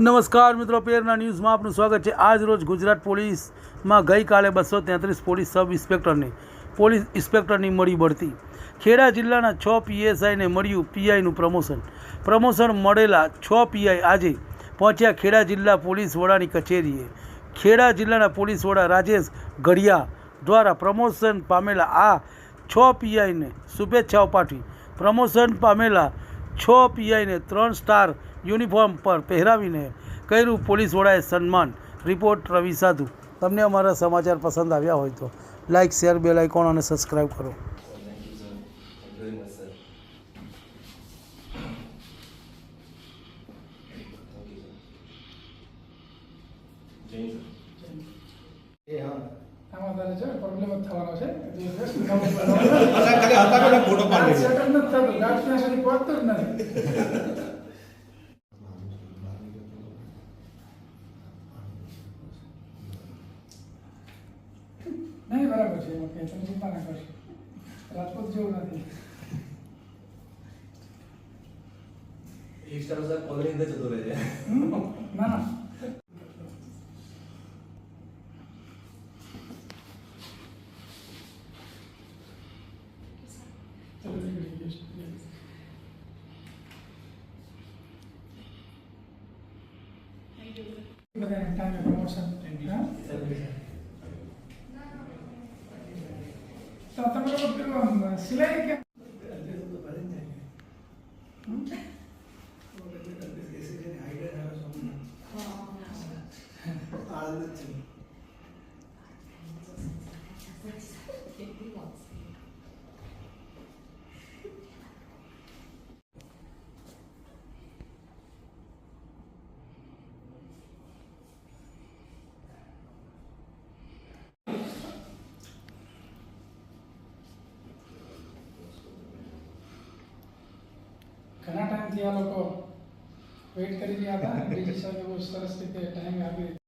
નમસ્કાર મિત્રો, પેરના ન્યૂઝમાં આપનું સ્વાગત છે। આજ રોજ ગુજરાત પોલીસમાં ગઈકાલે 233 પોલીસ સબ ઇન્સ્પેક્ટરની પોલીસ ઇન્સ્પેક્ટરની મળી બઢતી। ખેડા જિલ્લાના 6 પીએસઆઈને મળ્યું પીઆઈનું પ્રમોશન મળેલા 6 પીઆઈ આજે પહોંચ્યા ખેડા જિલ્લા પોલીસ વડાની કચેરીએ। ખેડા જિલ્લાના પોલીસ વડા રાજેશ ગઢિયા દ્વારા પ્રમોશન પામેલા આ 6 પીઆઈને શુભેચ્છાઓ પાઠવી। પ્રમોશન પામેલા 6 પીઆઈને 3 સ્ટાર યુનિફોર્મ પર પહેરાવીને કર્યું પોલીસ વડાએ સન્માન। રિપોર્ટ રવિ સાધુ। તમને અમારા સમાચાર પસંદ આવ્યા હોય તો લાઇક, શેર, બેલ આઇકોન અને સબસ્ક્રાઈબ કરો। પ્રોબ્લેમ થવાનો છે નહીં, બરાબર છે। ઓકે, તમે ચિંતા ના કરશો, રાજકોટ જેવું નથી। એક સ્ટાર સાહેબ ઓલરેડી અંદર જતો રહે છે। ના ના, બધાને ટાઈમે પ્રમોશન તો તમે લોકો પેલું સિલાઈ કે ઘણા ટાઈમથી આ લોકો વેઇટ કરી રહ્યા હતા। બીજી સાહેબ બહુ સરસ રીતે ટાઈમ આપી